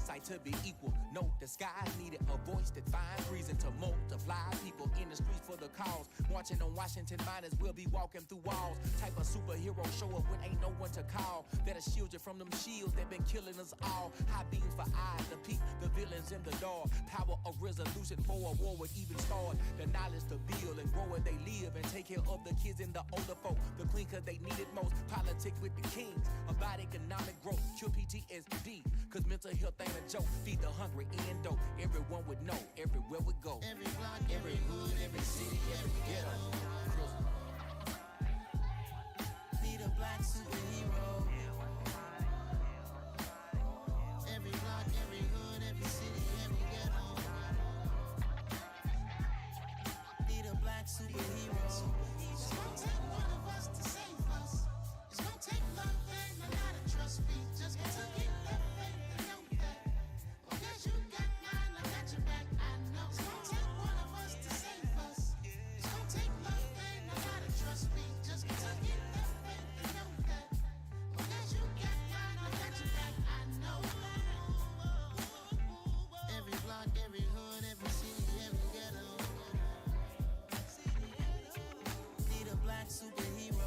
eyesight to be equal. No disguise needed, a voice that finds reason to multiply. People in the streets for the cause. Marching on Washington miners will be walking through walls. Type of superhero show up when ain't no one to call. That'll shield you from them shields that been killing us all. High beams for eyes to peep the villains in the dark. Power of resolution for a war would even start. The knowledge to build and grow where they live and take care of the kids and the older folk. The clean cause they need it most. Politics with the kings about economic growth. Cure PTSD cause mental health ain't a joke. Feed the hungry and dope. Everyone would know everywhere we go. Every block, every hood, every city, every ghetto. Need a black superhero. Every block, every hood, every city, every ghetto. Need a black superhero. It's gonna take one of us to save us. It's gonna take love and a lot of trust. We just got to get that faith and know that. Because you got mine, I got your back, I know. It's gonna take one of us to save us. It's gonna take love and a lot of trust. We just got to get that faith and know that. Because you got mine, I got your back, I know. Every block, every hood, every city, every ghetto. Need a black superhero.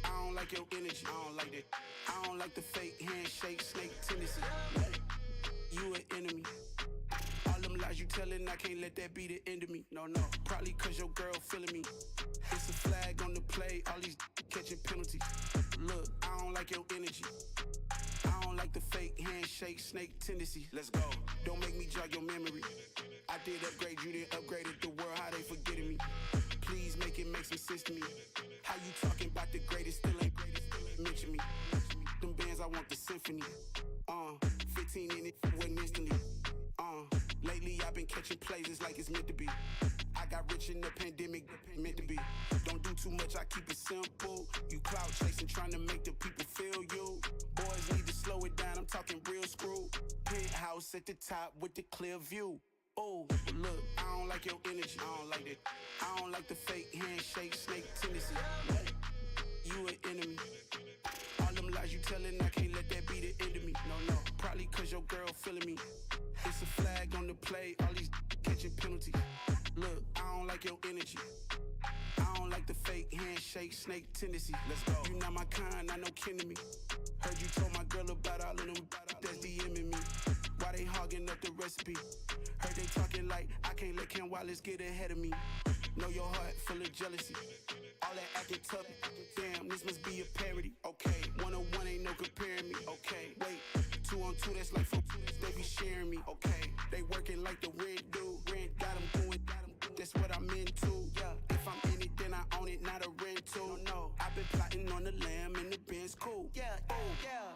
I don't like your energy, I don't like that. I don't like the fake handshake, snake tendency. You an enemy. All them lies you telling, I can't let that be the end of me. No, probably cause your girl feeling me. It's a flag on the play, all these catching penalties. Look, I don't like your energy. I don't like the fake handshake, snake tendency. Let's go. Don't make me jog your memory. I did upgrade, you didn't upgrade it. The world, how they forgetting me. Please make it make some sense to me. How you talking about the greatest, still ain't mention me. Them bands, I want the symphony. 15 in it, wasn't instantly. Lately I've been catching plays, it's like it's meant to be. I got rich in the pandemic, meant to be. Don't do too much, I keep it simple. You clout chasing, trying to make the people feel you. Boys need to slow it down, I'm talking real screw. Penthouse at the top with the clear view. Oh, look, I don't like your energy, I don't like that. I don't like the fake handshake, snake tendency. You an enemy. All them lies you telling, I can't let that be the end of me. No, probably cause your girl feeling me. It's a flag on the play, all these catching penalties. Look, I don't like your energy. I don't like the fake handshake, snake tendency. Let's go. You not my kind, not no kin to me. Heard you told my girl about all of them that's DMing me. Why they hogging up the recipe? Heard they talking like I can't let Ken Wallace get ahead of me. Know your heart full of jealousy. All that acting tough, damn, this must be a parody. Okay, 1-on-1 ain't no comparing me. Okay, wait, 2-on-2, that's like 4, they be sharing me. Okay, they working like the rent dude. Rent got them going, that's what I'm into. Yeah, if I'm in it, then I own it, not a rental. No, I've been plotting on the lamb and the Benz cool. Yeah, yeah.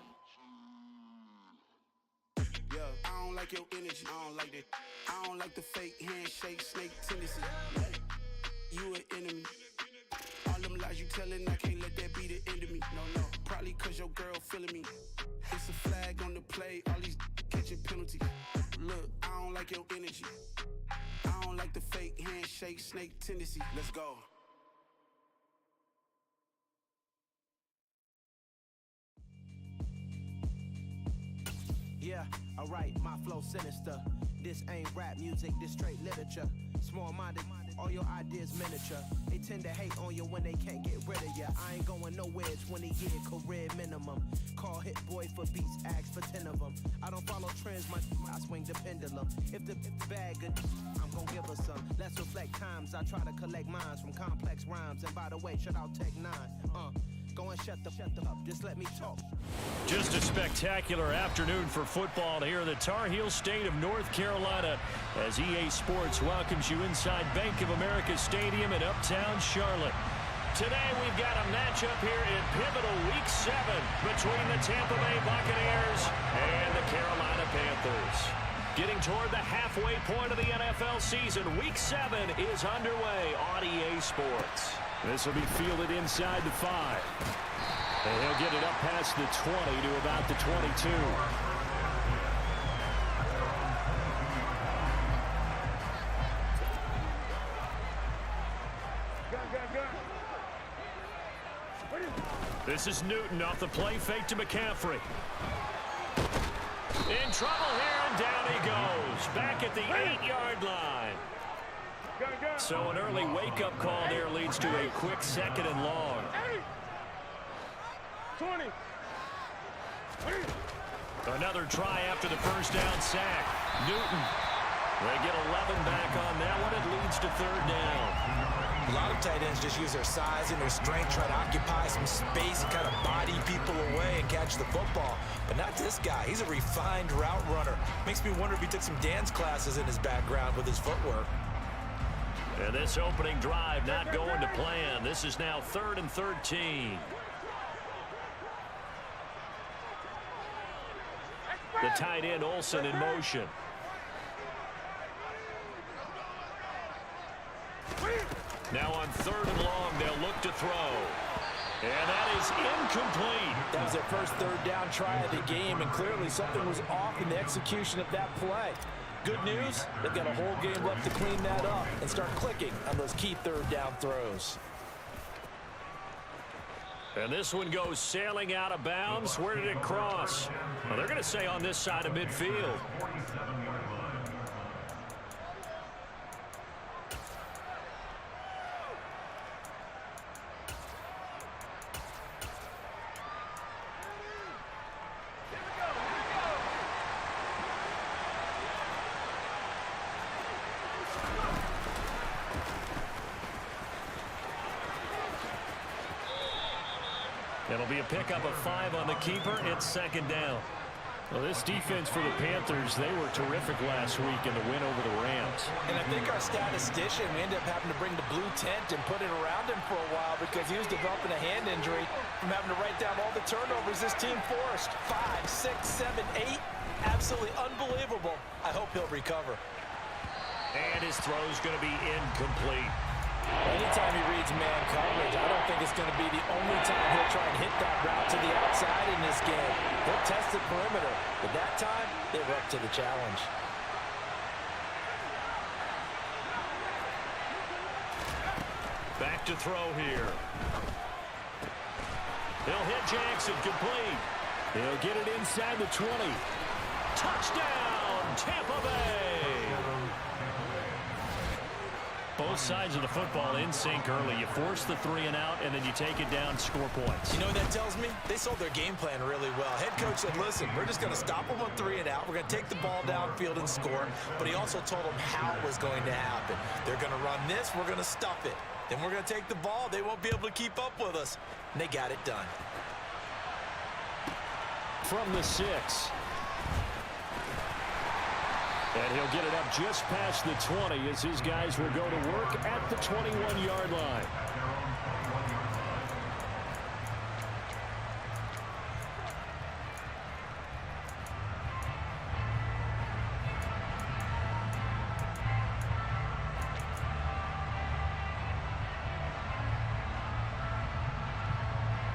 I don't like your energy, I don't like that. I don't like the fake handshake, snake tendency. You an enemy. All them lies you telling, I can't let that be the end of me. No, probably cause your girl feeling me. It's a flag on the play, all these catching penalties. Look, I don't like your energy. I don't like the fake handshake, snake tendency. Let's go. Yeah, alright, my flow sinister. This ain't rap music, this straight literature. Small-minded, all your ideas miniature. They tend to hate on you when they can't get rid of ya. I ain't going nowhere, 20-year career minimum. Call Hit Boy for beats, ask for 10 of them. I don't follow trends, I swing the pendulum. If the bag good, I'm gon' give her some. Let's reflect times, I try to collect minds from complex rhymes. And by the way, shout out Tech 9. Go and shut the up, just let me talk. Just a spectacular afternoon for football here in the Tar Heel state of North Carolina as EA Sports welcomes you inside Bank of America Stadium in Uptown Charlotte. Today we've got a matchup here in pivotal Week 7 between the Tampa Bay Buccaneers and the Carolina Panthers. Getting toward the halfway point of the NFL season. Week 7 is underway on EA Sports. This will be fielded inside the 5. And he'll get it up past the 20 to about the 22. This is Newton off the play fake to McCaffrey. In trouble here, and down he goes. Back at the 8-yard line. So an early wake-up call there leads to a quick 2nd and long. 20. Another try after the first down sack. Newton. They get 11 back on that one. It leads to 3rd down. A lot of tight ends just use their size and their strength, try to occupy some space and kind of body people away and catch the football. But not this guy. He's a refined route runner. Makes me wonder if he took some dance classes in his background with his footwork. And this opening drive not going to plan. This is now 3rd and 13. The tight end Olsen in motion. Now on 3rd and long, they'll look to throw. And that is incomplete. That was their first 3rd down try of the game, and clearly something was off in the execution of that play. Good news, they've got a whole game left to clean that up and start clicking on those key 3rd down throws. And this one goes sailing out of bounds. Where did it cross? Well, they're going to say on this side of midfield. It'll be a pickup of 5 on the keeper. It's 2nd down. Well, this defense for the Panthers, they were terrific last week in the win over the Rams. And I think our statistician, we ended up having to bring the blue tent and put it around him for a while because he was developing a hand injury from having to write down all the turnovers this team forced. 5, 6, 7, 8. Absolutely unbelievable. I hope he'll recover. And his throw's going to be incomplete. Anytime he reads man coverage, I don't think it's going to be the only time he'll try and hit that route to the outside in this game. He'll test the perimeter, but that time, they were up to the challenge. Back to throw here. He'll hit Jackson complete. He'll get it inside the 20. Touchdown, Tampa Bay! Both sides of the football in sync early. You force the 3 and out, and then you take it down, score points. You know what that tells me? They sold their game plan really well. Head coach said, listen, we're just going to stop them on 3 and out. We're going to take the ball downfield and score. But he also told them how it was going to happen. They're going to run this. We're going to stuff it. Then we're going to take the ball. They won't be able to keep up with us. And they got it done. From the 6. And he'll get it up just past the 20 as his guys will go to work at the 21-yard line.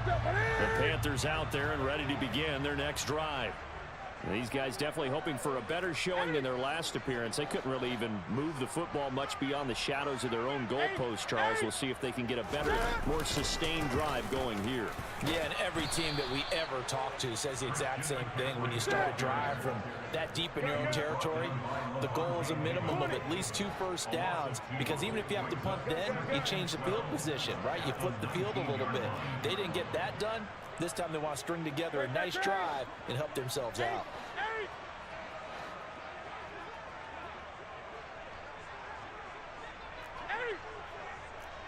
The Panthers out there and ready to begin their next drive. These guys definitely hoping for a better showing than their last appearance. They couldn't really even move the football much beyond the shadows of their own goalpost, Charles. We'll see if they can get a better, more sustained drive going here. Yeah, and every team that we ever talk to says the exact same thing. When you start a drive from that deep in your own territory, the goal is a minimum of at least 2 first downs, because even if you have to punt then, you change the field position, right? You flip the field a little bit. They didn't get that done. This time they want to string together a nice drive and help themselves out.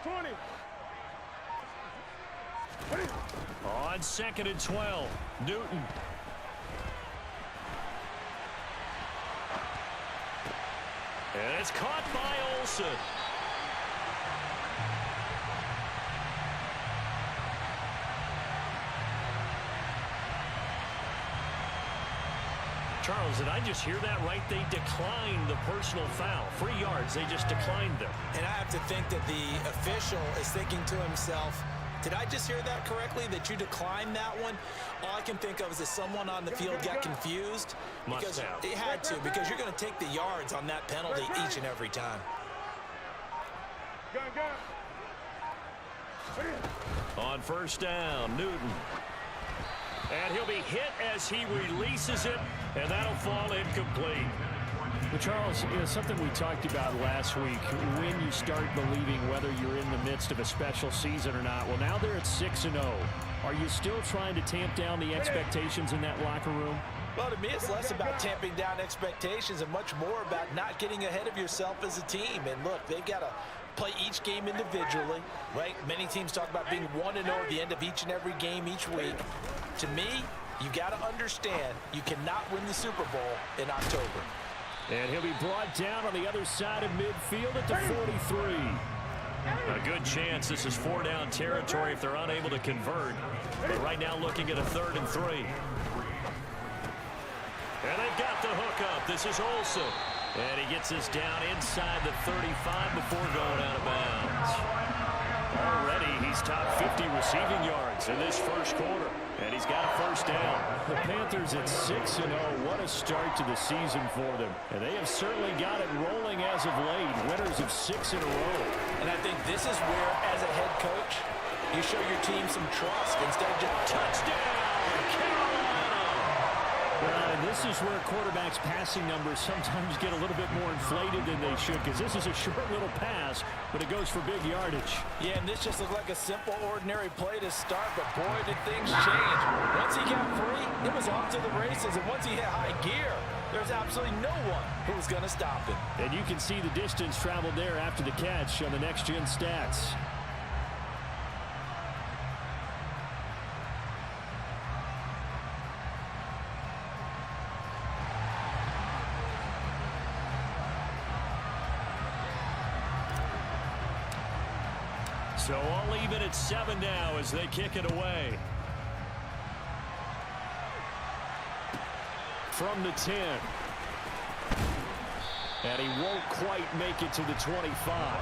20. On 2nd and 12, Newton. And it's caught by Olsen. Charles, did I just hear that right? They declined the personal foul. 3 yards, they just declined them. And I have to think that the official is thinking to himself, did I just hear that correctly, that you declined that one? All I can think of is that someone on the field got confused. Must have. It had to, because you're going to take the yards on that penalty each and every time. On first down, Newton. And he'll be hit as he releases it, and that'll fall incomplete. Well, Charles, something we talked about last week, when you start believing whether you're in the midst of a special season or not. Well, now they're at 6-0. Are you still trying to tamp down the expectations in that locker room? Well, to me, it's less about tamping down expectations and much more about not getting ahead of yourself as a team. And look, they've got to play each game individually, right? Many teams talk about being 1-0 at the end of each and every game each week. To me, you got to understand you cannot win the Super Bowl in October. And he'll be brought down on the other side of midfield at the 43. A good chance this is 4-down territory if they're unable to convert. But right now looking at a 3rd and 3. And they've got the hook up. This is Olsen. And he gets us down inside the 35 before going out of bounds. Already he's top 50 receiving yards in this first quarter. And he's got a first down. The Panthers at 6-0. What a start to the season for them. And they have certainly got it rolling as of late. Winners of 6 in a row. And I think this is where, as a head coach, you show your team some trust instead of just touchdown, Carolina. Well, and this is where quarterbacks' passing numbers sometimes get a little bit more inflated than they should, because this is a short little pass, but it goes for big yardage. Yeah, and this just looked like a simple, ordinary play to start, but boy, did things change. Once he got free, it was off to the races, and once he hit high gear, there's absolutely no one who was going to stop him. And you can see the distance traveled there after the catch on the next-gen stats. So all even at 7 now as they kick it away. From the 10. And he won't quite make it to the 25.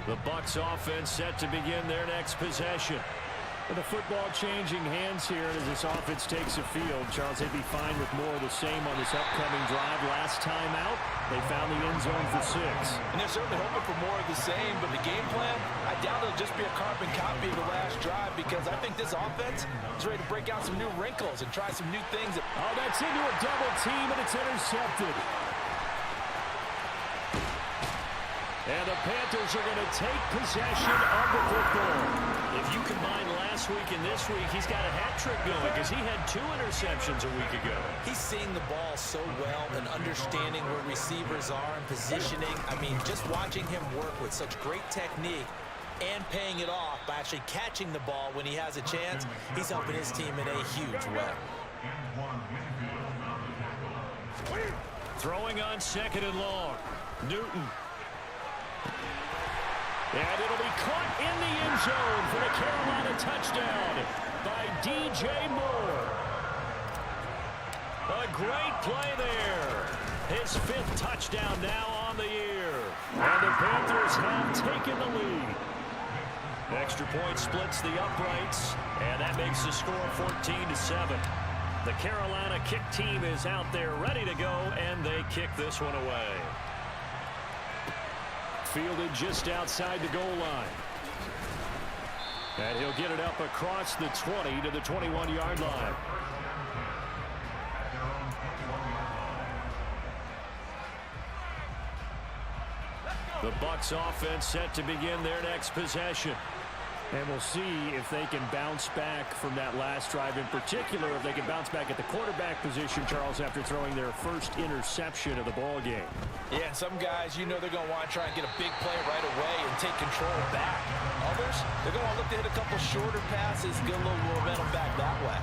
The Bucs offense set to begin their next possession. With the football changing hands here as this offense takes the field. Charles, they'd be fine with more of the same on this upcoming drive. Last time out, they found the end zone for 6. And they're certainly hoping for more of the same, but the game plan, I doubt it'll just be a carbon copy of the last drive, because I think this offense is ready to break out some new wrinkles and try some new things. Oh, that's into a double team, and it's intercepted. And the Panthers are going to take possession of the football. If you combine last week and this week, he's got a hat trick going because he had 2 interceptions a week ago. He's seeing the ball so well and understanding where receivers are and positioning. I mean, just watching him work with such great technique and paying it off by actually catching the ball when he has a chance, he's helping his team in a huge way. Throwing on 2nd and long. Newton. And it'll be caught in the end zone for the Carolina touchdown by DJ Moore. A great play there. His 5th touchdown now on the year. And the Panthers have taken the lead. Extra point splits the uprights, and that makes the score 14-7. The Carolina kick team is out there ready to go, and they kick this one away. Fielded just outside the goal line. And he'll get it up across the 20 to the 21-yard line. The Bucs offense set to begin their next possession. And we'll see if they can bounce back from that last drive, in particular, if they can bounce back at the quarterback position, Charles, after throwing their first interception of the ball game. Yeah, and some guys, you know they're going to want to try and get a big play right away and take control back. Others, they're going to look to hit a couple shorter passes, get a little momentum back that way.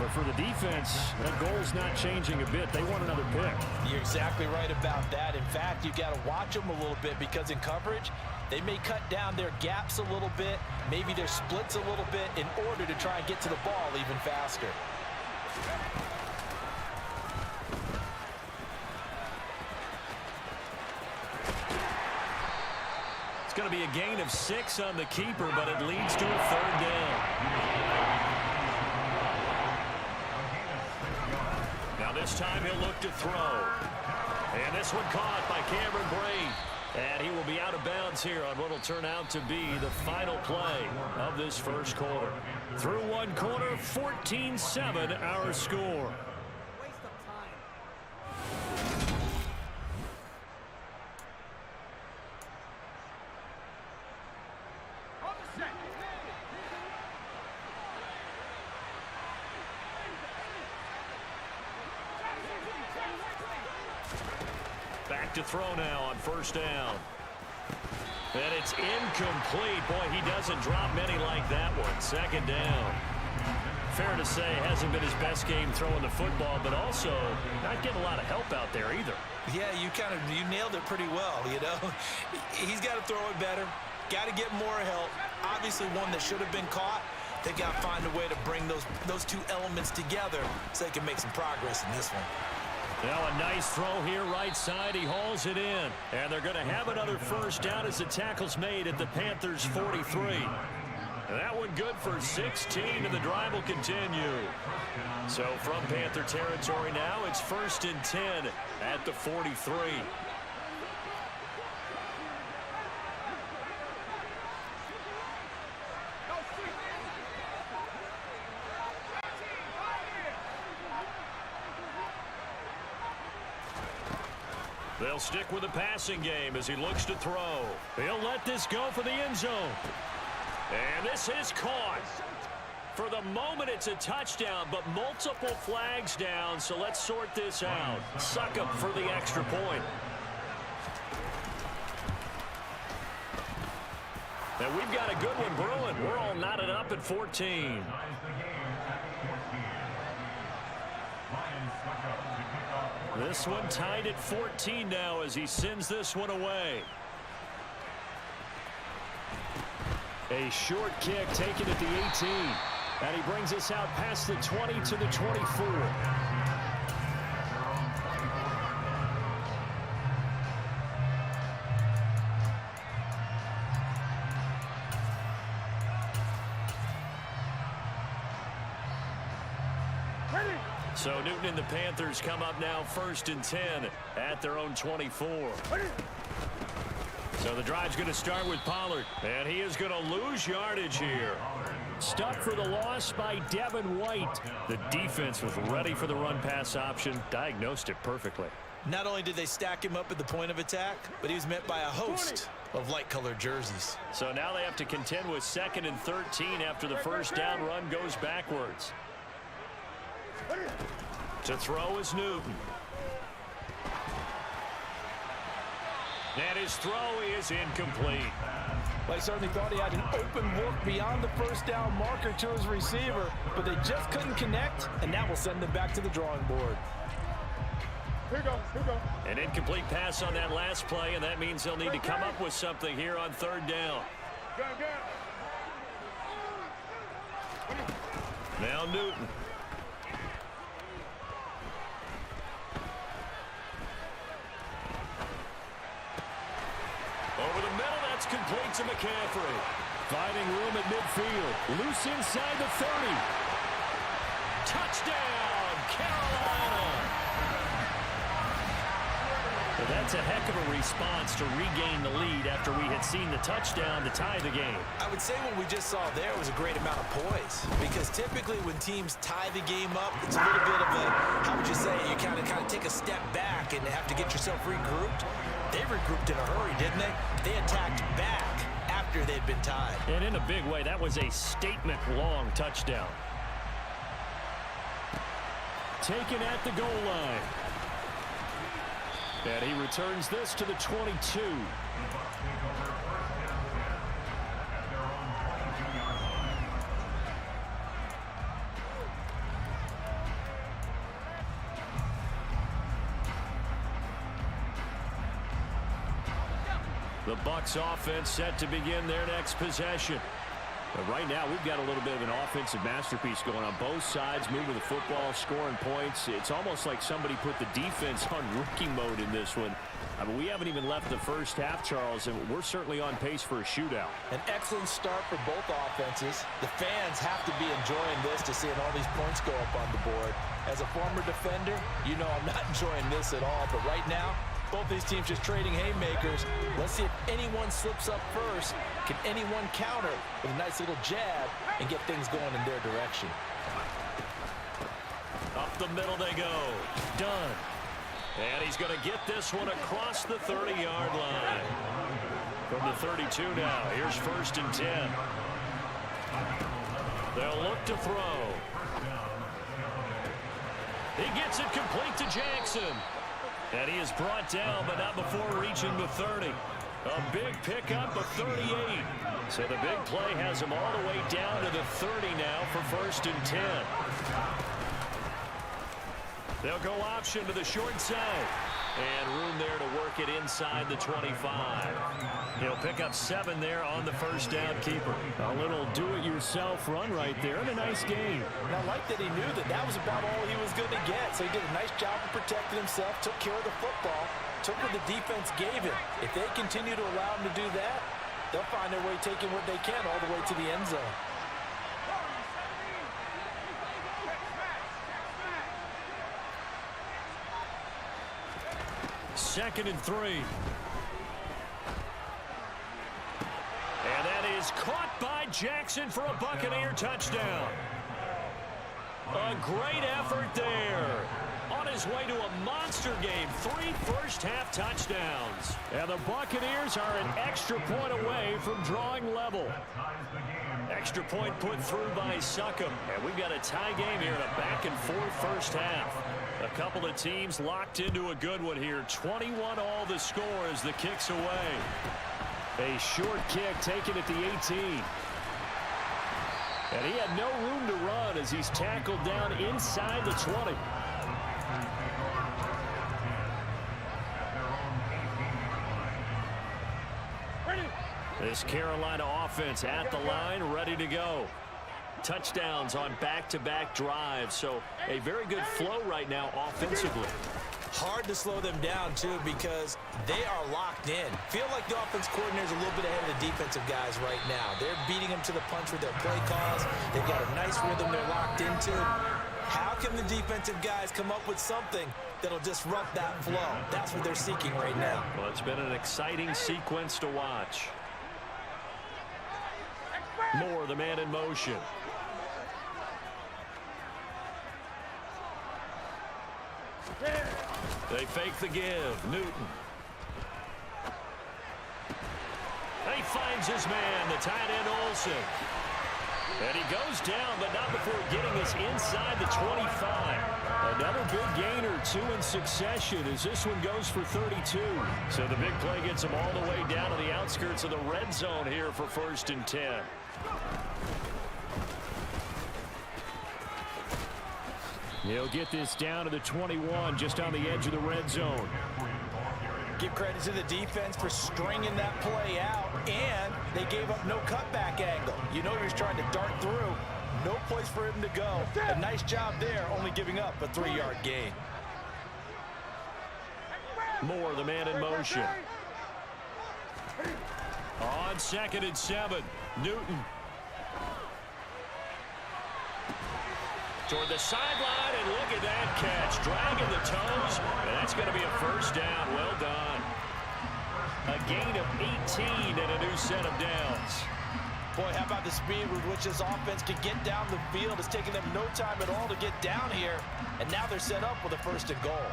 But for the defense, that goal's not changing a bit. They want another pick. You're exactly right about that. In fact, you've got to watch them a little bit because in coverage, they may cut down their gaps a little bit, maybe their splits a little bit in order to try and get to the ball even faster. It's going to be a gain of 6 on the keeper, but it leads to a 3rd down. Now this time he'll look to throw. And this one caught by Cameron Brate. And he will be out of bounds here on what will turn out to be the final play of this first quarter. Through one quarter, 14-7 our score. Back to throw now on 1st down. And it's incomplete. Boy, he doesn't drop many like that one. 2nd down. Fair to say, hasn't been his best game throwing the football, but also not getting a lot of help out there either. Yeah, you nailed it pretty well, you know. He's got to throw it better. Got to get more help. Obviously one that should have been caught. They got to find a way to bring those two elements together so they can make some progress in this one. Now a nice throw here right side. He hauls it in. And they're going to have another 1st down as the tackle's made at the Panthers' 43. And that one good for 16, and the drive will continue. So from Panther territory now, it's 1st and 10 at the 43. They'll stick with the passing game as he looks to throw. He'll let this go for the end zone. And this is caught. For the moment, it's a touchdown, but multiple flags down, so let's sort this out. Succop for the extra point. And we've got a good one brewing. We're all knotted up at 14. This one tied at 14 now as he sends this one away. A short kick taken at the 18. And he brings us out past the 20 to the 24. So Newton and the Panthers come up now 1st and 10 at their own 24. So the drive's going to start with Pollard, and he is going to lose yardage here. Stuck for the loss by Devin White. The defense was ready for the run-pass option, diagnosed it perfectly. Not only did they stack him up at the point of attack, but he was met by a host of light-colored jerseys. So now they have to contend with 2nd and 13 after the 1st down run goes backwards. To throw is Newton. And his throw is incomplete. Well, he certainly thought he had an open look beyond the 1st down marker to his receiver, but they just couldn't connect, and that will send them back to the drawing board. Here we go. An incomplete pass on that last play, and that means they'll need to come up with something here on 3rd down. Now Newton. Over the middle, that's complete to McCaffrey. Finding room at midfield. Loose inside the 30. Touchdown, Carolina. Well, that's a heck of a response to regain the lead after we had seen the touchdown to tie the game. I would say what we just saw there was a great amount of poise, because typically when teams tie the game up, it's a little bit of a, how would you say, you kind of take a step back and have to get yourself regrouped. They regrouped in a hurry, didn't they? They attacked back after they'd been tied. And in a big way, that was a statement-long touchdown. Taken at the goal line. And he returns this to the 22. The Bucs offense set to begin their next possession. But right now, we've got a little bit of an offensive masterpiece going on. Both sides moving the football, scoring points. It's almost like somebody put the defense on rookie mode in this one. I mean, we haven't even left the first half, Charles, and we're certainly on pace for a shootout. An excellent start for both offenses. The fans have to be enjoying this to seeing all these points go up on the board. As a former defender, you know I'm not enjoying this at all. But right now, both these teams just trading haymakers. Let's see if anyone slips up first. Can anyone counter with a nice little jab and get things going in their direction? Up the middle they go. Done. And he's going to get this one across the 30-yard line. From the 32 now. Here's 1st and 10. They'll look to throw. He gets it complete to Jackson. And he is brought down, but not before reaching the 30. A big pickup of 38. So the big play has him all the way down to the 30 now for 1st and 10. They'll go option to the short side. And room there to work it inside the 25. He'll pick up 7 there on the first down keeper. A little do-it-yourself run right there and a nice game. And I like that he knew that that was about all he was going to get. So he did a nice job of protecting himself, took care of the football, took what the defense gave him. If they continue to allow him to do that, they'll find their way taking what they can all the way to the end zone. Second and 3. And that is caught by Jackson for a Buccaneer touchdown. A great effort there. On his way to a monster game. 3 first-half touchdowns. And the Buccaneers are an extra point away from drawing level. Extra point put through by Succum. And we've got a tie game here in a back-and-forth first half. A couple of teams locked into a good one here. 21 all the score as the kick's away. A short kick taken at the 18. And he had no room to run as he's tackled down inside the 20. This Carolina offense at the line, ready to go. Touchdowns on back-to-back drives, so a very good flow right now offensively. Hard to slow them down, too, because they are locked in. Feel like the offense coordinator is a little bit ahead of the defensive guys right now. They're beating them to the punch with their play calls. They've got a nice rhythm they're locked into. How can the defensive guys come up with something that'll disrupt that flow? That's what they're seeking right now. Well, it's been an exciting sequence to watch. Moore, the man in motion. They fake the give. Newton. He finds his man, the tight end Olsen. And he goes down, but not before getting us inside the 25. Another big gain or 2 in succession as this one goes for 32. So the big play gets him all the way down to the outskirts of the red zone here for 1st and 10. He'll get this down to the 21, just on the edge of the red zone. Give credit to the defense for stringing that play out, and they gave up no cutback angle. You know he was trying to dart through. No place for him to go. A nice job there, only giving up a 3-yard gain. Moore, the man in motion. On 2nd and 7, Newton. Toward the sideline, and look at that catch. Dragging the toes, and that's going to be a first down. Well done. A gain of 18 and a new set of downs. Boy, how about the speed with which this offense can get down the field? It's taken them no time at all to get down here, and now they're set up with a 1st and goal.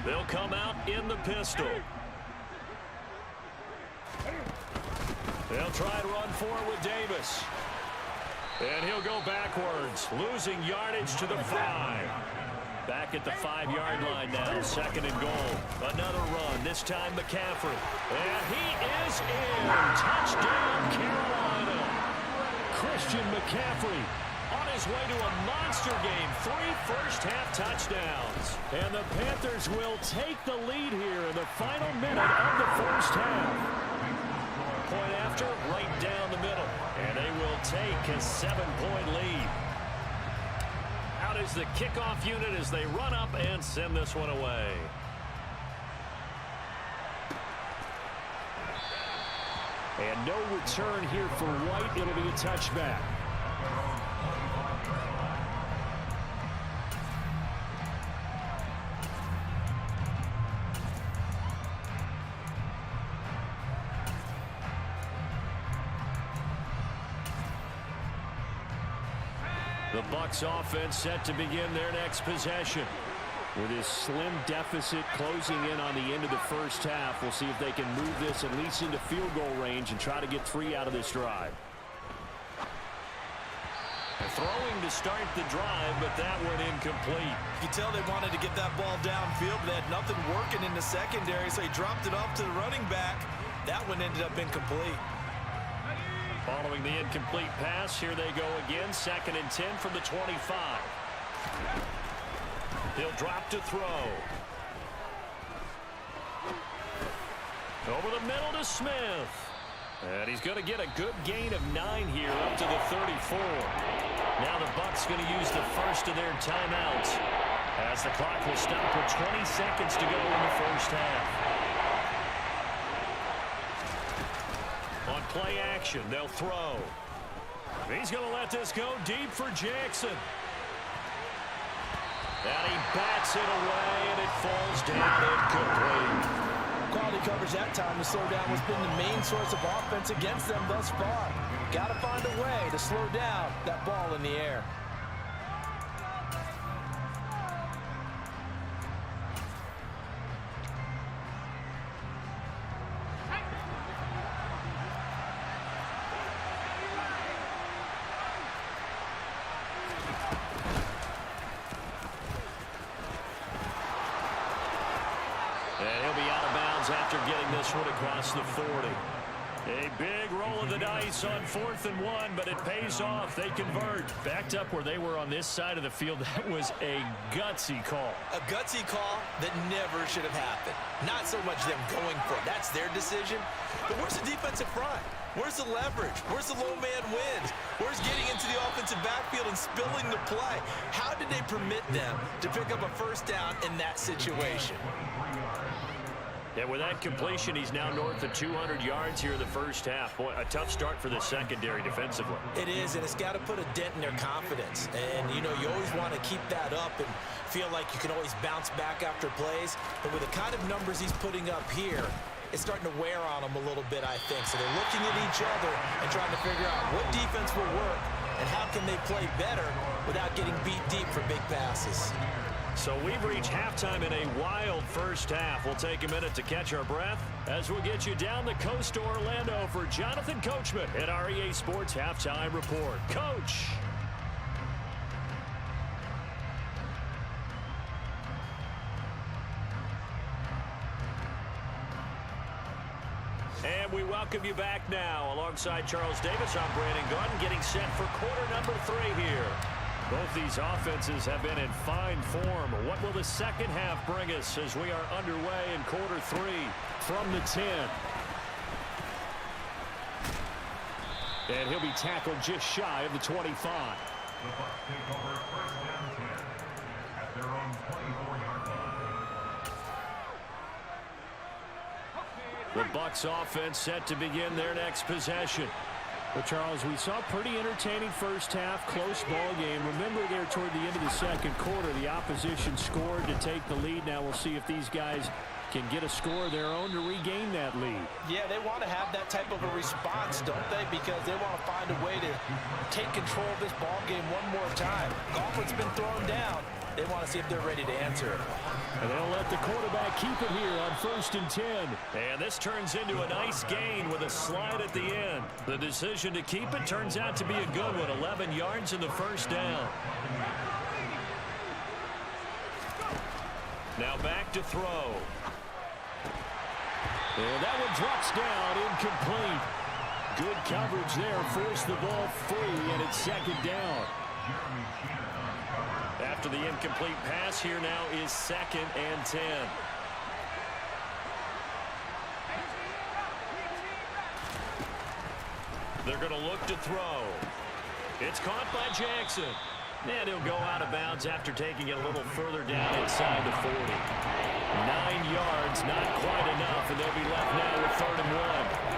They'll come out in the pistol. They'll try and run for it with Davis. And he'll go backwards, losing yardage to the 5. Back at the 5-yard line now, 2nd and goal. Another run, this time McCaffrey. And he is in. Touchdown, Carolina. Christian McCaffrey on his way to a monster game. 3 first-half touchdowns. And the Panthers will take the lead here in the final minute of the first half. Point after, right down the middle. And they will take a 7-point lead. Out is the kickoff unit as they run up and send this one away. And no return here for White. It'll be a touchback. The Bucs offense set to begin their next possession. With his slim deficit closing in on the end of the first half, we'll see if they can move this at least into field goal range and try to get 3 out of this drive. Throwing to start the drive, but that one incomplete. You can tell they wanted to get that ball downfield, but they had nothing working in the secondary, so he dropped it off to the running back. That one ended up incomplete. Following the incomplete pass, here they go again. 2nd and 10 from the 25. He'll drop to throw. Over the middle to Smith. And he's going to get a good gain of 9 here up to the 34. Now the Bucs going to use the first of their timeouts as the clock will stop with 20 seconds to go in the first half. On play action, they'll throw. He's going to let this go deep for Jackson. And he bats it away, and it falls down incomplete. Quality coverage that time. The slowdown has been the main source of offense against them thus far. Got to find a way to slow down that ball in the air. After getting this one across the 40. A big roll of the dice on 4th and 1, but it pays off. They convert. Backed up where they were on this side of the field. That was a gutsy call. A gutsy call that never should have happened. Not so much them going for it. That's their decision. But where's the defensive front? Where's the leverage? Where's the low man wins? Where's getting into the offensive backfield and spilling the play? How did they permit them to pick up a first down in that situation? And with that completion, he's now north of 200 yards here in the first half. Boy, a tough start for the secondary defensively. It is, and it's got to put a dent in their confidence. And, you know, you always want to keep that up and feel like you can always bounce back after plays. But with the kind of numbers he's putting up here, it's starting to wear on them a little bit, I think. So they're looking at each other and trying to figure out what defense will work and how can they play better without getting beat deep for big passes. So we've reached halftime in a wild first half. We'll take a minute to catch our breath as we'll get you down the coast to Orlando for Jonathan Coachman at our EA Sports Halftime Report. Coach! And we welcome you back now. Alongside Charles Davis, I'm Brandon Gordon, getting set for quarter number 3 here. Both these offenses have been in fine form. What will the second half bring us as we are underway in quarter 3 from the 10? And he'll be tackled just shy of the 25. The Bucs offense set to begin their next possession. Well, Charles, we saw a pretty entertaining first half, close ball game. Remember there toward the end of the second quarter, the opposition scored to take the lead. Now we'll see if these guys can get a score of their own to regain that lead. Yeah, they want to have that type of a response, don't they? Because they want to find a way to take control of this ball game one more time. Golf's been thrown down. They want to see if they're ready to answer it. And they'll let the quarterback keep it here on 1st and 10. And this turns into a nice gain with a slide at the end. The decision to keep it turns out to be a good one. 11 yards in the first down. Now back to throw. And that one drops down, incomplete. Good coverage there, forced the ball free, and it's 2nd down. After the incomplete pass, here now is 2nd and 10. They're going to look to throw. It's caught by Jackson. And he'll go out of bounds after taking it a little further down inside the 40. 9 yards, not quite enough, and they'll be left now with 3rd and 1.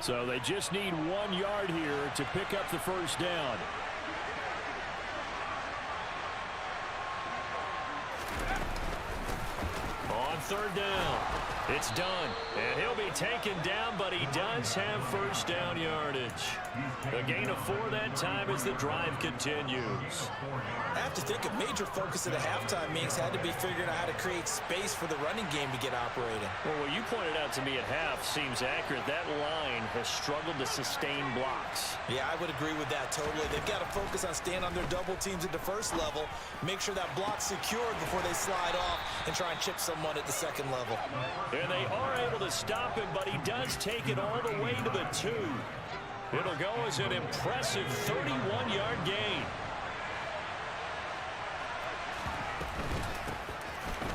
So they just need 1 yard here to pick up the first down. On 3rd down, it's done, and he'll be taken down, but he does have first down yardage. A gain of 4 that time as the drive continues. I have to think a major focus of the halftime meetings had to be figuring out how to create space for the running game to get operating. Well, what you pointed out to me at half seems accurate. That line has struggled to sustain blocks. Yeah, I would agree with that totally. They've got to focus on staying on their double teams at the first level, make sure that block's secured before they slide off and try and chip someone at the second level. And they are able to stop him, but he does take it all the way to the 2. It'll go as an impressive 31-yard gain.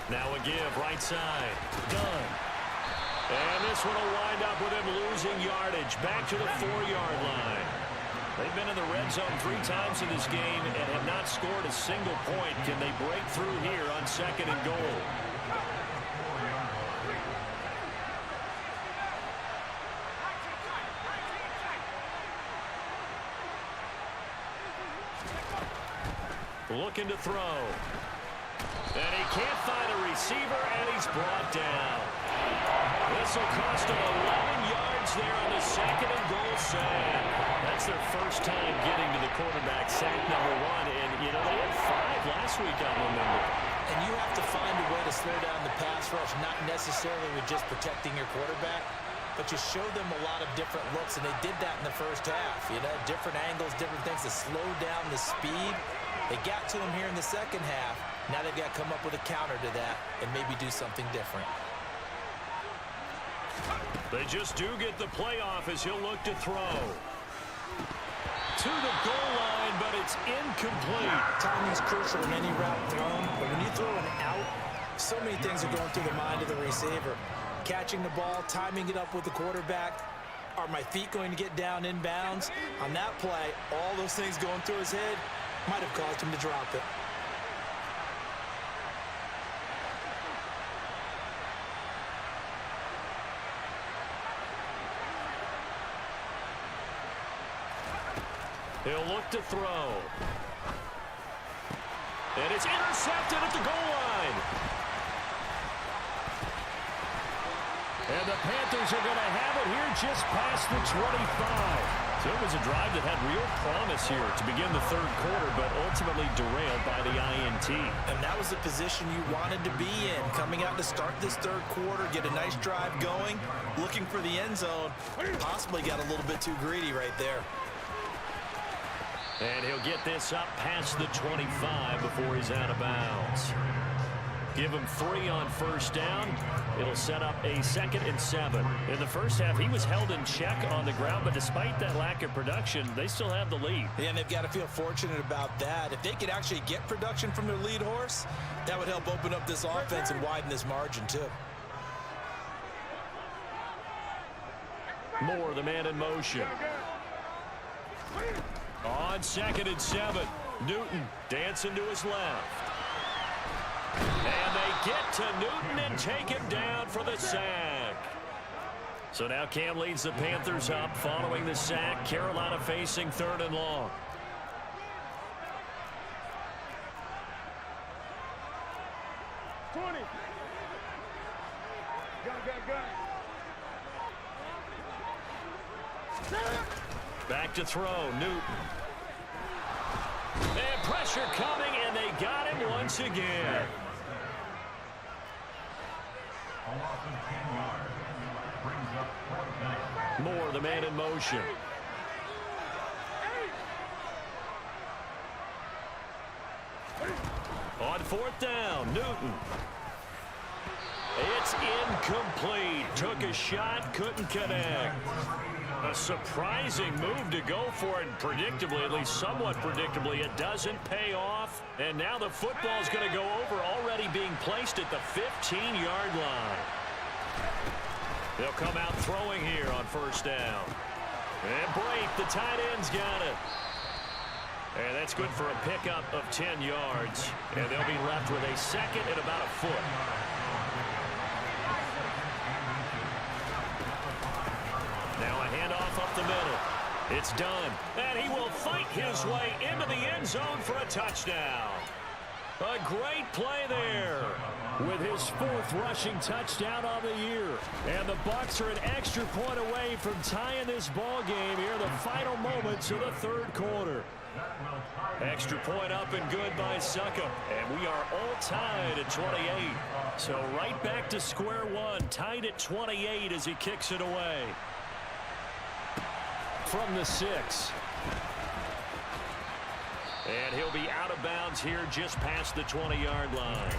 Now a give, right side. Done. And this one will wind up with him losing yardage. Back to the 4-yard line. They've been in the red zone 3 times in this game and have not scored a single point. Can they break through here on 2nd and goal? Looking to throw. And he can't find a receiver, and he's brought down. This will cost him 11 yards there on the 2nd and goal sack. That's their first time getting to the quarterback, sack number 1. And, you know, they had 5 last week, I remember. And you have to find a way to slow down the pass rush, not necessarily with just protecting your quarterback, but you show them a lot of different looks, and they did that in the first half. You know, different angles, different things to slow down the speed. They got to him here in the second half. Now they've got to come up with a counter to that and maybe do something different. They just do get the playoff as he'll look to throw. To the goal line, but it's incomplete. Timing's crucial in any route thrown, but when you throw an out, so many things are going through the mind of the receiver. Catching the ball, timing it up with the quarterback. Are my feet going to get down in bounds? On that play, all those things going through his head might have caused him to drop it. He'll look to throw. And it's intercepted at the goal line. And the Panthers are going to have it here just past the 25. So it was a drive that had real promise here to begin the 3rd quarter, but ultimately derailed by the INT. And that was the position you wanted to be in, coming out to start this 3rd quarter, get a nice drive going, looking for the end zone. Possibly got a little bit too greedy right there. And he'll get this up past the 25 before he's out of bounds. Give him 3 on first down. It'll set up a 2nd and 7. In the first half, he was held in check on the ground, but despite that lack of production, they still have the lead. Yeah, and they've got to feel fortunate about that. If they could actually get production from their lead horse, that would help open up this offense and widen this margin, too. Moore, the man in motion. On 2nd and 7, Newton dancing to his left. And they get to Newton and take him down for the sack. So now Cam leads the Panthers up following the sack. Carolina facing 3rd and long. Back to throw, Newton. And pressure coming, and they got him once again. Moore, the man in motion. On 4th down, Newton. It's incomplete. Took a shot, couldn't connect. A surprising move to go for it, predictably, at least somewhat predictably. It doesn't pay off, and now the football's going to go over, already being placed at the 15-yard line. They'll come out throwing here on first down. And Brate, the tight end's got it. And that's good for a pickup of 10 yards. And they'll be left with a second and about a foot. Now a handoff up the middle. It's done. And he will fight his way into the end zone for a touchdown. A great play there. With his 4th rushing touchdown on the year. And the Bucs are an extra point away from tying this ball game here in the final moments of the 3rd quarter. Extra point up and good by Suckup. And we are all tied at 28. So right back to square one. Tied at 28 as he kicks it away. From the 6. And he'll be out of bounds here just past the 20-yard line.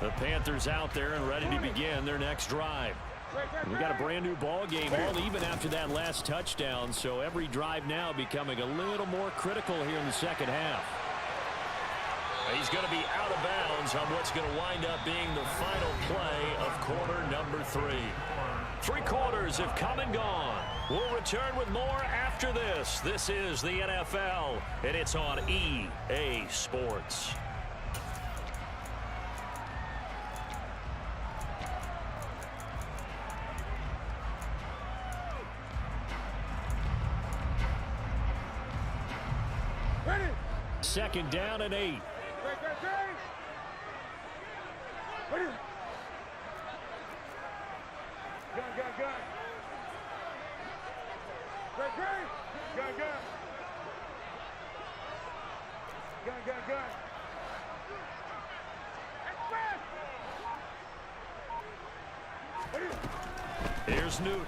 The Panthers out there and ready to begin their next drive. We got a brand new ball game, all even after that last touchdown, so every drive now becoming a little more critical here in the second half. He's going to be out of bounds on what's going to wind up being the final play of quarter number 3. 3 quarters have come and gone. We'll return with more after this. This is the NFL, and it's on EA Sports. Second down and 8. Here's Newton.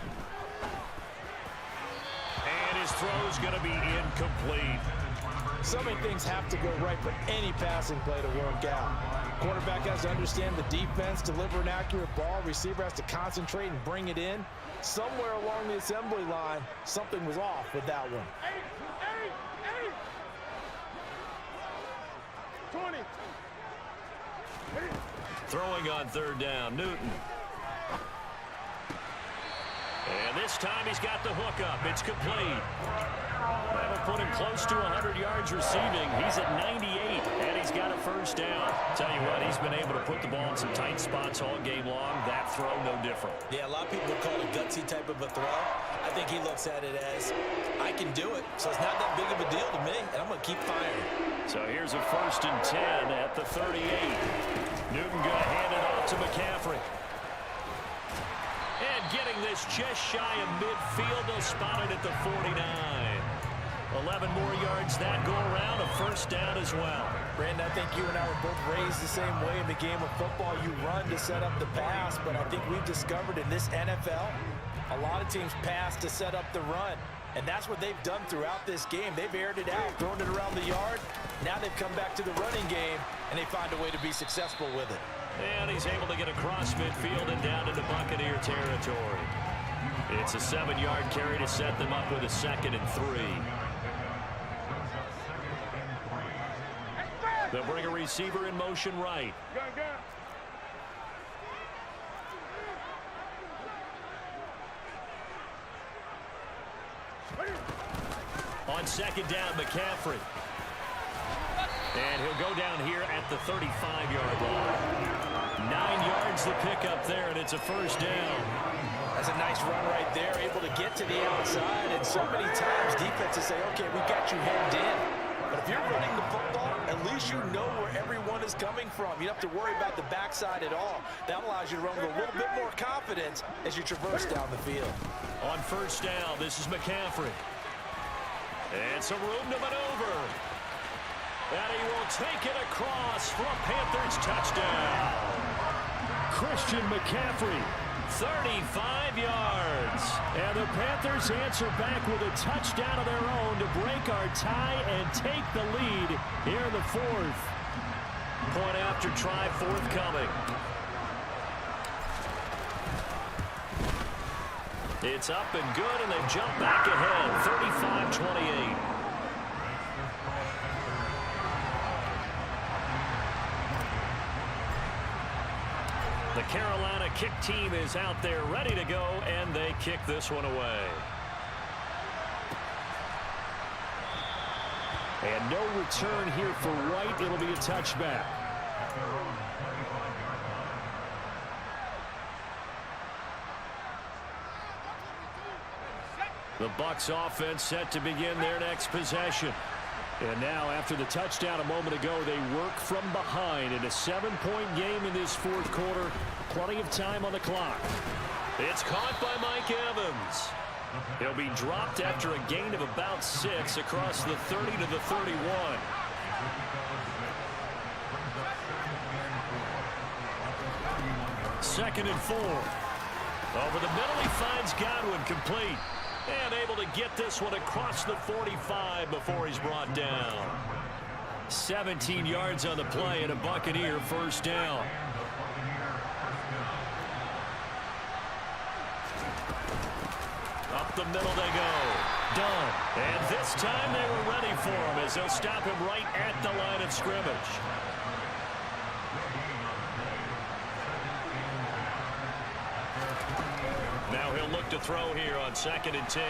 And his throw's going to be incomplete. So many things have to go right for any passing play to work out. Quarterback has to understand the defense, deliver an accurate ball. Receiver has to concentrate and bring it in. Somewhere along the assembly line, something was off with that one. 20. Throwing on 3rd down, Newton. And this time he's got the hook up. It's complete. That'll put him close to 100 yards receiving. He's at 98, and he's got a first down. Tell you what, he's been able to put the ball in some tight spots all game long. That throw, no different. Yeah, a lot of people call it a gutsy type of a throw. I think he looks at it as, I can do it, so it's not that big of a deal to me, and I'm going to keep firing. So here's a 1st and 10 at the 38. Newton going to hand it off to McCaffrey. And getting this just shy of midfield, they'll spot it at the 49. 11 more yards that go around, a first down as well. Brandon, I think you and I were both raised the same way in the game of football. You run to set up the pass, but I think we've discovered in this NFL, a lot of teams pass to set up the run. And that's what they've done throughout this game. They've aired it out, thrown it around the yard. Now they've come back to the running game, and they find a way to be successful with it. And he's able to get across midfield and down into Buccaneer territory. It's a 7-yard carry to set them up with a 2nd and 3. They'll bring a receiver in motion right. On 2nd down, McCaffrey. And he'll go down here at the 35-yard line. 9 yards to pick up there, and it's a first down. That's a nice run right there, able to get to the outside. And so many times defenses say, okay, we've got you hemmed in. But if you're running the football, at least you know where everyone is coming from. You don't have to worry about the backside at all. That allows you to run with a little bit more confidence as you traverse down the field. On first down, this is McCaffrey. And some room to maneuver. And he will take it across for a Panthers touchdown. Christian McCaffrey 35 yards. And the Panthers answer back with a touchdown of their own to break our tie and take the lead here in the fourth. Point after try forthcoming. It's up and good, and they jump back ahead, 35-28. The Carolina kick team is out there ready to go, and they kick this one away. And no return here for White. It'll be a touchback. The Bucs offense set to begin their next possession. And now, after the touchdown a moment ago, they work from behind in a 7-point game in this fourth quarter. Plenty of time on the clock. It's caught by Mike Evans. He'll be dropped after a gain of about 6 across the 30 to the 31. Second and 4. Over the middle, he finds Godwin, complete. And able to get this one across the 45 before he's brought down. 17 yards on the play and a Buccaneer first down. Up the middle they go. Done. And this time they were ready for him as they'll stop him right at the line of scrimmage. Now he'll look to throw here on 2nd and 10.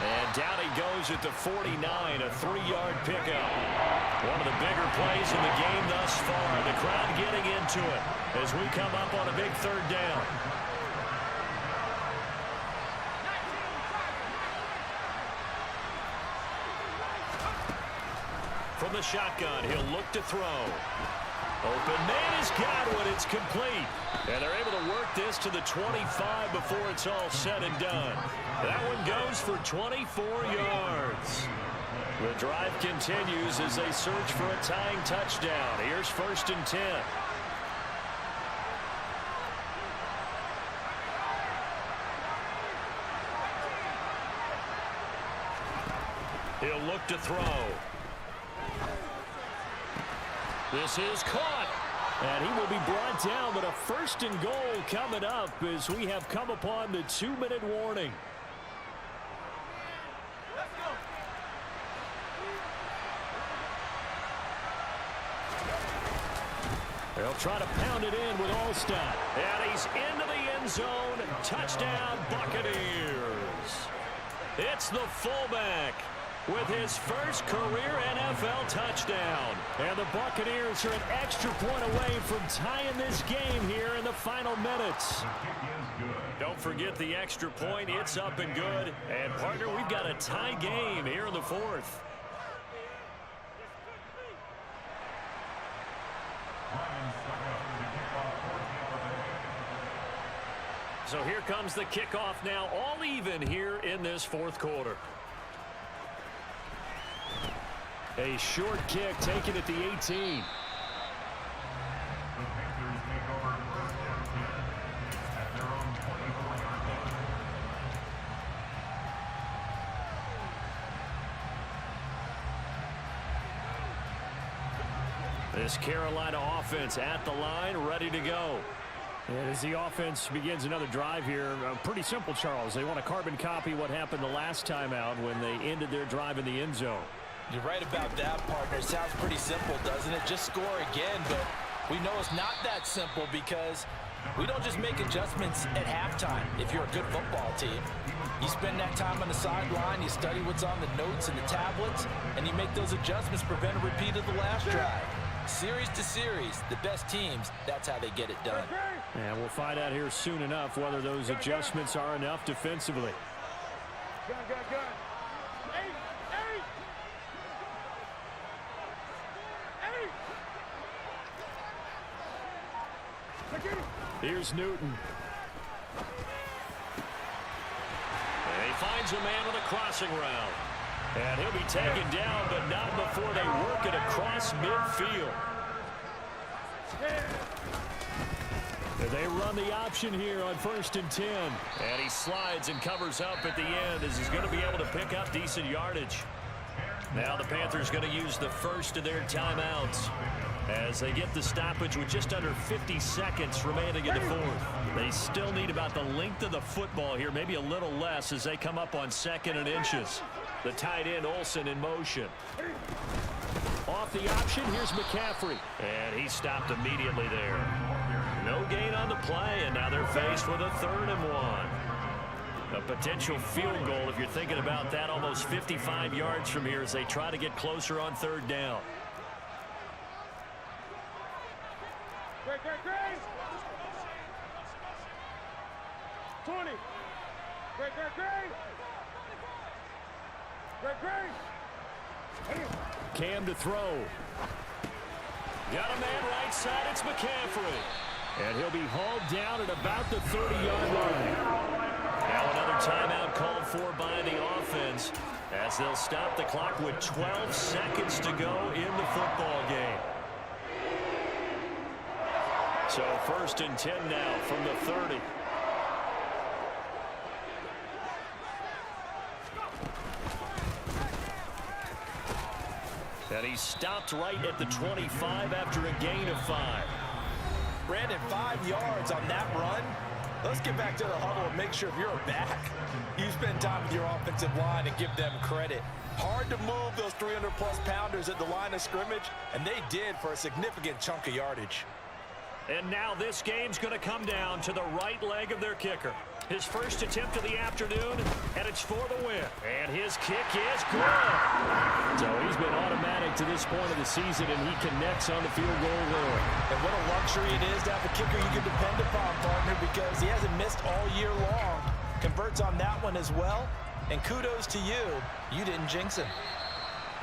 And down he goes at the 49, a 3-yard pickup. One of the bigger plays in the game thus far. The crowd getting into it as we come up on a big 3rd down. From the shotgun, he'll look to throw. Open man is Godwin. It's complete. And they're able to work this to the 25 before it's all said and done. That one goes for 24 yards. The drive continues as they search for a tying touchdown. Here's 1st and 10. He'll look to throw. This is caught. And he will be brought down, but a 1st and goal coming up as we have come upon the 2-minute warning. They'll try to pound it in with Allstott. And he's into the end zone. Touchdown, Buccaneers. It's the fullback with his first career NFL touchdown. And the Buccaneers are an extra point away from tying this game here in the final minutes. Don't forget the extra point. It's up and good. And, partner, we've got a tie game here in the 4th. So here comes the kickoff now, all even here in this 4th quarter. A short kick taken at the 18. This Carolina offense at the line, ready to go. And as the offense begins another drive here, pretty simple, Charles. They want to carbon copy what happened the last time out when they ended their drive in the end zone. You're right about that, partner. It sounds pretty simple, doesn't it? Just score again, but we know it's not that simple because we don't just make adjustments at halftime if you're a good football team. You spend that time on the sideline, you study what's on the notes and the tablets, and you make those adjustments, prevent a repeat of the last drive. Series to series, the best teams, that's how they get it done. And we'll find out here soon enough whether those adjustments are enough defensively. Here's Newton. And he finds a man on a crossing route. And he'll be taken down, but not before they work it across midfield. And they run the option here on 1st and 10. And he slides and covers up at the end as he's going to be able to pick up decent yardage. Now the Panthers going to use the first of their timeouts as they get the stoppage with just under 50 seconds remaining in the fourth. They still need about the length of the football here, maybe a little less as they come up on 2nd and inches. The tight end Olsen in motion. Off the option, here's McCaffrey. And he stopped immediately there. No gain on the play, and now they're faced with a 3rd and 1. A potential field goal, if you're thinking about that, almost 55 yards from here as they try to get closer on 3rd down. Great. 20. Great. Cam to throw. Got a man right side. It's McCaffrey. And he'll be hauled down at about the 30-yard line. Now another timeout called for by the offense as they'll stop the clock with 12 seconds to go in the football game. So 1st and 10 now from the 30. And he stopped right at the 25 after a gain of 5. Brandon, 5 yards on that run. Let's get back to the huddle and make sure if you're a back, you spend time with your offensive line and give them credit. Hard to move those 300-plus pounders at the line of scrimmage, and they did for a significant chunk of yardage. And now this game's going to come down to the right leg of their kicker. His first attempt of the afternoon, and it's for the win. And his kick is good. So he's been automatic to this point of the season, and he connects on the field goal there. And what a luxury it is to have a kicker you can depend upon, partner, because he hasn't missed all year long. Converts on that one as well. And kudos to you. You didn't jinx him.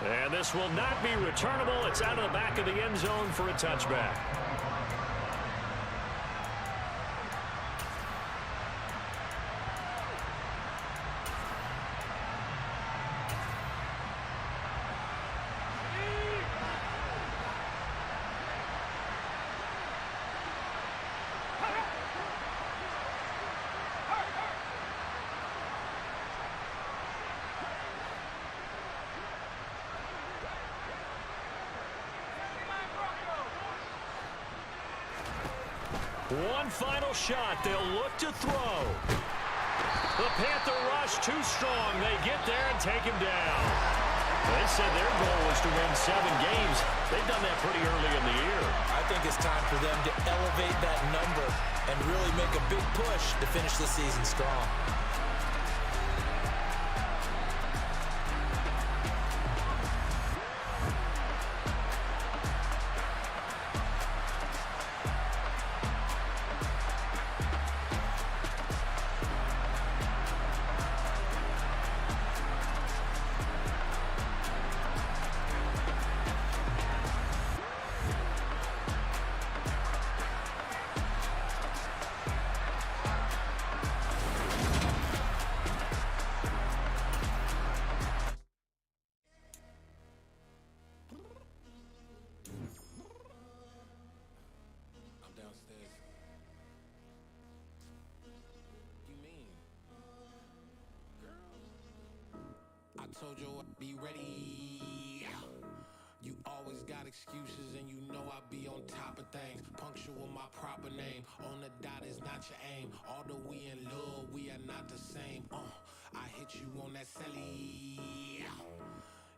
And this will not be returnable. It's out of the back of the end zone for a touchback. One final shot. They'll look to throw. The Panther rush too strong. They get there and take him down. They said their goal was to win 7 games. They've done that pretty early in the year. I think it's time for them to elevate that number and really make a big push to finish the season strong. Told you I'd be ready. You always got excuses and you know I be on top of things. Punctual my proper name. On the dot is not your aim. Although we in love, we are not the same. I hit you on that celly.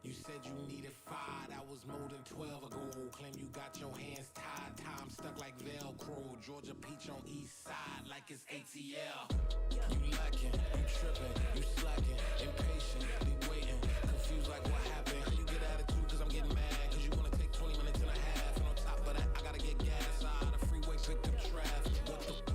You said you needed 5, that was more than 12 ago. Claim you got your hands tied, time stuck like Velcro. Georgia Peach on east side like it's ATL.